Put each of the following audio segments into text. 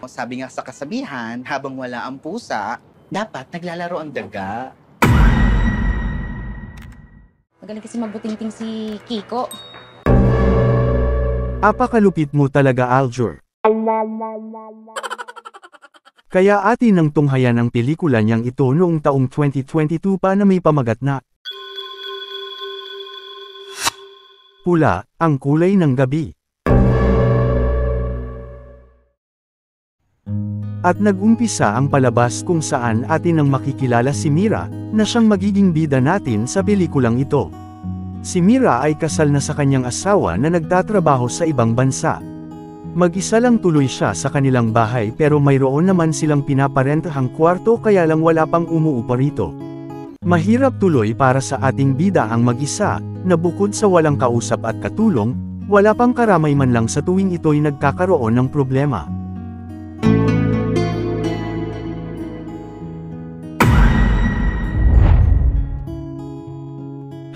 sabi nga sa kasabihan, habang wala ang pusa, dapat naglalaro ang daga. Magaling kasi magbutingting si Kiko. Apakalupit mo talaga, Aljur. Kaya atin nang tunghayan ang pelikula niyang ito noong taong 2022 pa na may pamagat na Pula, ang kulay ng gabi. At nag-umpisa ang palabas kung saan atin nang makikilala si Mira, na siyang magiging bida natin sa pelikulang ito. Si Mira ay kasal na sa kanyang asawa na nagtatrabaho sa ibang bansa. Mag-isa lang tuloy siya sa kanilang bahay pero mayroon naman silang pinaparentahang kwarto kaya lang wala pang umuupa rito. Mahirap tuloy para sa ating bida ang mag-isa, na bukod sa walang kausap at katulong, wala pang karamay man lang sa tuwing ito'y nagkakaroon ng problema.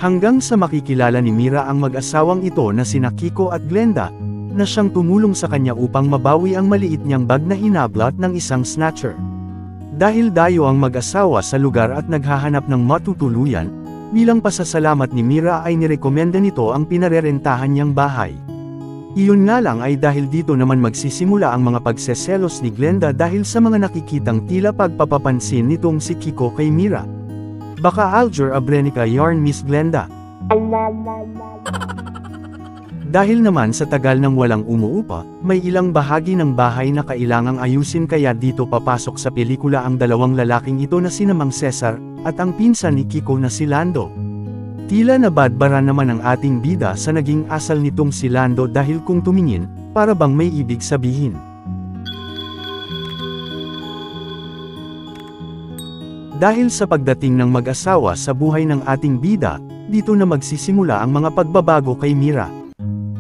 Hanggang sa makikilala ni Mira ang mag-asawang ito na sina Kiko at Glenda, na siyang tumulong sa kanya upang mabawi ang maliit niyang bag na hinablot ng isang snatcher. Dahil dayo ang mag-asawa sa lugar at naghahanap ng matutuluyan, bilang pasasalamat ni Mira ay nirekomenda nito ang pinarerentahan niyang bahay. Iyon nga lang ay dahil dito naman magsisimula ang mga pagseselos ni Glenda dahil sa mga nakikitang tila pagpapapansin nitong si Kiko kay Mira. Baka Aljur Abrenica yarn Miss Glenda. Dahil naman sa tagal ng walang umuupa, may ilang bahagi ng bahay na kailangang ayusin kaya dito papasok sa pelikula ang dalawang lalaking ito na sina Mang Cesar, at ang pinsan ni Kiko na si Lando. Tila nabadbara naman ang ating bida sa naging asal nitong si Lando dahil kung tumingin, para bang may ibig sabihin. Dahil sa pagdating ng mag-asawa sa buhay ng ating bida, dito na magsisimula ang mga pagbabago kay Mira.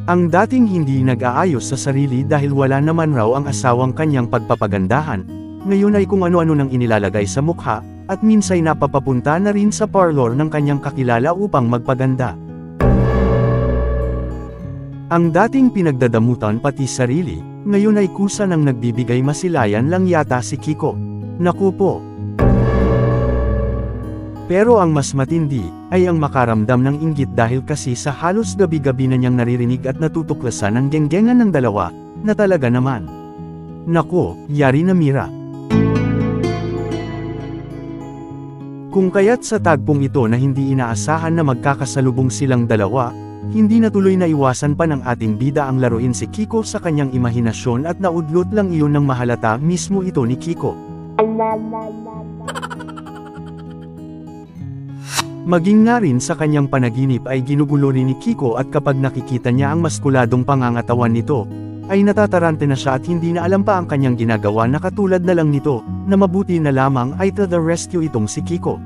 Ang dating hindi nag-aayos sa sarili dahil wala naman raw ang asawang kanyang pagpapagandahan, ngayon ay kung ano-ano nang inilalagay sa mukha, at minsay napapapunta na rin sa parlor ng kanyang kakilala upang magpaganda. Ang dating pinagdadamutan pati sarili, ngayon ay kusa nang nagbibigay masilayan lang yata si Kiko. Naku po! Pero ang mas matindi, ay ang makaramdam ng inggit dahil kasi sa halos gabi-gabi na niyang naririnig at natutuklasan ang genggengan ng dalawa, na talaga naman. Naku, yari na Mira. Kung kaya't sa tagpong ito na hindi inaasahan na magkakasalubong silang dalawa, hindi na tuloy na iwasan pa ng ating bida ang laruin si Kiko sa kanyang imahinasyon at naudlot lang iyon ng mahalata mismo ito ni Kiko. Maging nga rin sa kanyang panaginip ay ginugulo rin ni Kiko at kapag nakikita niya ang maskuladong pangangatawan nito, ay natatarante na siya at hindi na alam pa ang kanyang ginagawa na katulad na lang nito, na mabuti na lamang ay to the rescue itong si Kiko.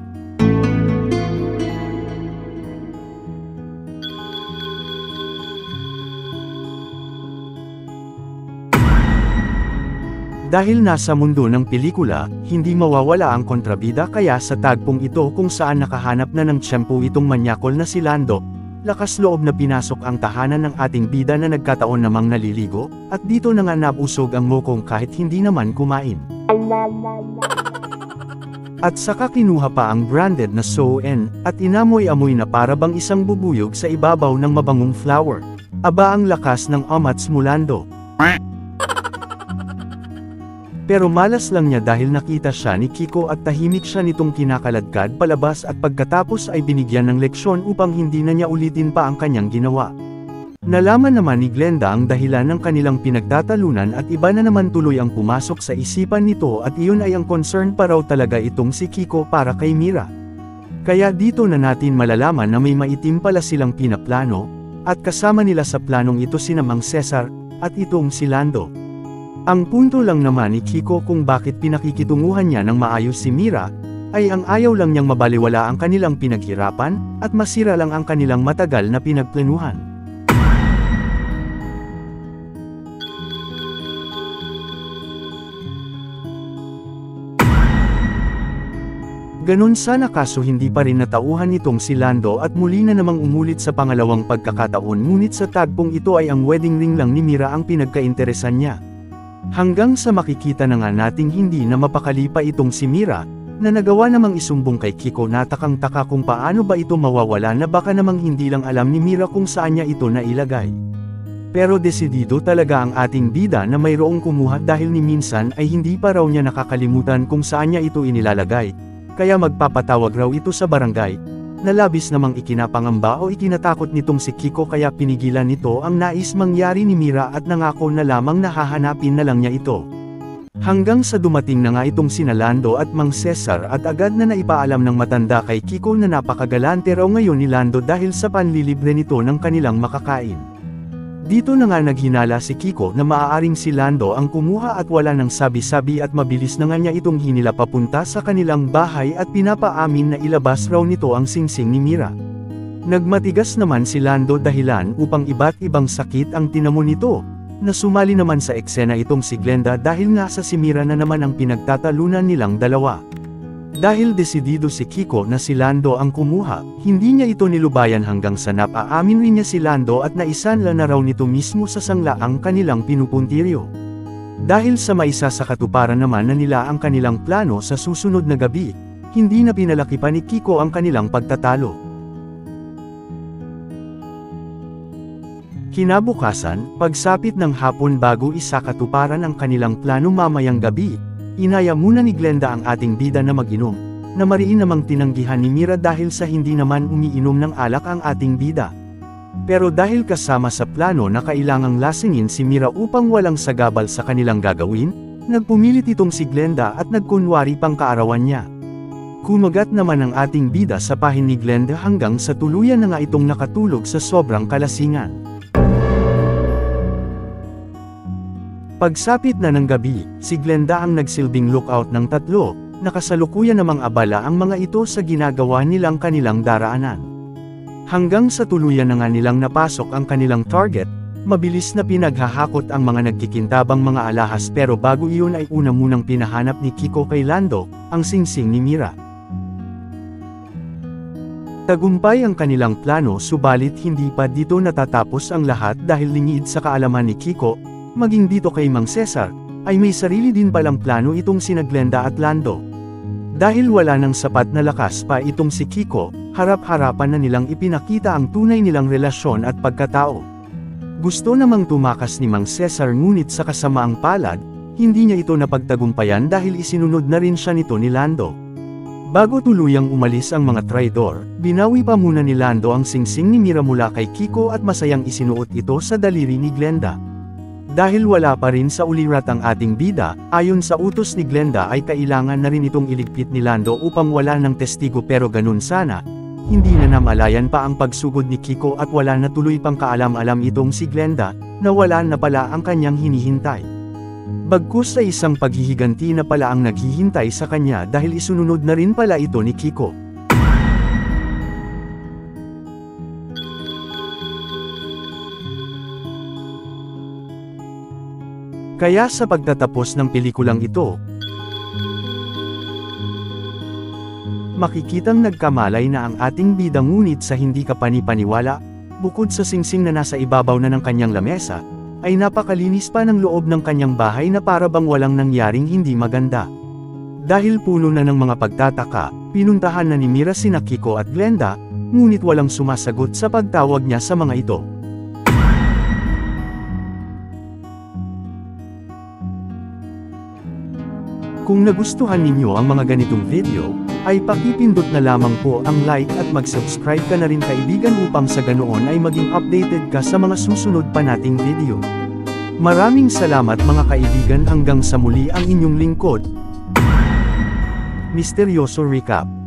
Dahil nasa mundo ng pelikula, hindi mawawala ang kontrabida kaya sa tagpong ito kung saan nakahanap na ng tiyempo itong manyakol na si Lando, lakas loob na pinasok ang tahanan ng ating bida na nagkataon namang naliligo, at dito na nga nabusog ang mokong kahit hindi naman kumain. At saka kinuha pa ang branded na So-En, at inamoy-amoy na para bang isang bubuyog sa ibabaw ng mabangong flower. Aba ang lakas ng amats mo Lando. Pero malas lang niya dahil nakita siya ni Kiko at tahimik siya nitong kinakaladkad palabas at pagkatapos ay binigyan ng leksyon upang hindi na niya ulitin pa ang kanyang ginawa. Nalaman naman ni Glenda ang dahilan ng kanilang pinagtatalunan at iba na naman tuloy ang pumasok sa isipan nito at iyon ay ang concern pa raw talaga itong si Kiko para kay Mira. Kaya dito na natin malalaman na may maitim pala silang pinaplano, at kasama nila sa planong ito sina Mang Cesar, at itong si Lando. Ang punto lang naman ni Kiko kung bakit pinakikitunguhan niya ng maayos si Mira, ay ang ayaw lang niyang mabaliwala ang kanilang pinaghirapan, at masira lang ang kanilang matagal na pinagplanuhan. Ganon sana kaso hindi pa rin natauhan nitong si Lando at muli na namang umulit sa pangalawang pagkakataon ngunit sa tagpong ito ay ang wedding ring lang ni Mira ang pinagkainteresan niya. Hanggang sa makikita na nga nating hindi na mapakali pa itong si Mira, na nagawa namang isumbong kay Kiko na takang-taka kung paano ba ito mawawala na baka namang hindi lang alam ni Mira kung saan niya ito nailagay. Pero desidido talaga ang ating bida na mayroong kumuha dahil ni minsan ay hindi pa raw niya nakakalimutan kung saan niya ito inilalagay, kaya magpapatawag raw ito sa barangay. Nalabis namang ikinapangamba o ikinatakot nitong si Kiko kaya pinigilan nito ang nais mangyari ni Mira at nangako na lamang na hahanapin na lang niya ito. Hanggang sa dumating na nga itong sina Lando at Mang Cesar at agad na naipaalam ng matanda kay Kiko na napakagalante raw ngayon ni Lando dahil sa panlilibre nito ng kanilang makakain. Dito na nga naghinala si Kiko na maaaring si Lando ang kumuha at wala nang sabi-sabi at mabilis na nga niya itong hinila papunta sa kanilang bahay at pinapaamin na ilabas raw nito ang singsing ni Mira. Nagmatigas naman si Lando dahilan upang iba't ibang sakit ang tinamo nito, na sumali naman sa eksena itong si Glenda dahil nga sa si Mira na naman ang pinagtatalunan nilang dalawa. Dahil desidido si Kiko na si Lando ang kumuha, hindi niya ito nilubayan hanggang sa napaamin rin niya si Lando at naisanla na raw nito mismo sa sangla ang kanilang pinupuntiryo. Dahil sa maisa sa katuparan naman na nila ang kanilang plano sa susunod na gabi, hindi na pinalaki pa ni Kiko ang kanilang pagtatalo. Kinabukasan, pagsapit ng hapon bago isakatuparan ang kanilang plano mamayang gabi, inaya muna ni Glenda ang ating bida na mag-inom, na mariin namang tinanggihan ni Mira dahil sa hindi naman umiinom ng alak ang ating bida. Pero dahil kasama sa plano na kailangang lasingin si Mira upang walang sagabal sa kanilang gagawin, nagpumilit itong si Glenda at nagkunwari pang kaarawan niya. Kumagat naman ang ating bida sa pahin ni Glenda hanggang sa tuluyan na nga itong nakatulog sa sobrang kalasingan. Pagsapit na ng gabi, si Glenda ang nagsilbing lookout ng tatlo, nakasalukuyan namang abala ang mga ito sa ginagawa nilang kanilang daraanan. Hanggang sa tuluyan na nga nilang napasok ang kanilang target, mabilis na pinaghahakot ang mga nagkikintabang mga alahas pero bago iyon ay una munang pinahanap ni Kiko kay Lando, ang singsing ni Mira. Tagumpay ang kanilang plano subalit hindi pa dito natatapos ang lahat dahil lingid sa kaalaman ni Kiko, maging dito kay Mang Cesar, ay may sarili din palang plano itong sina Glenda at Lando. Dahil wala nang sapat na lakas pa itong si Kiko, harap-harapan na nilang ipinakita ang tunay nilang relasyon at pagkatao. Gusto namang tumakas ni Mang Cesar ngunit sa kasamaang palad, hindi niya ito napagtagumpayan dahil isinunod na rin siya nito ni Lando. Bago tuluyang umalis ang mga traidor, binawi pa muna ni Lando ang singsing ni Mira mula kay Kiko at masayang isinuot ito sa daliri ni Glenda. Dahil wala pa rin sa ulirat ang ating bida, ayon sa utos ni Glenda ay kailangan na rin itong iligpit ni Lando upang wala ng testigo pero ganun sana, hindi na namalayan pa ang pagsugod ni Kiko at wala na tuloy pang kaalam-alam itong si Glenda, na wala na pala ang kanyang hinihintay. Bagkus sa isang paghihiganti na pala ang naghihintay sa kanya dahil isununod na rin pala ito ni Kiko. Kaya sa pagtatapos ng pelikulang ito, makikitang nagkamalay na ang ating bida ngunit sa hindi ka panipaniwala, bukod sa singsing na nasa ibabaw na ng kanyang lamesa, ay napakalinis pa ng loob ng kanyang bahay na para bang walang nangyaring hindi maganda. Dahil puno na ng mga pagtataka, pinuntahan na ni Mira sina Kiko at Glenda, ngunit walang sumasagot sa pagtawag niya sa mga ito. Kung nagustuhan ninyo ang mga ganitong video, ay pakipindot na lamang po ang like at mag-subscribe ka na rin kaibigan upang sa ganoon ay maging updated ka sa mga susunod pa nating video. Maraming salamat mga kaibigan hanggang sa muli ang inyong lingkod. Misteryoso Recap.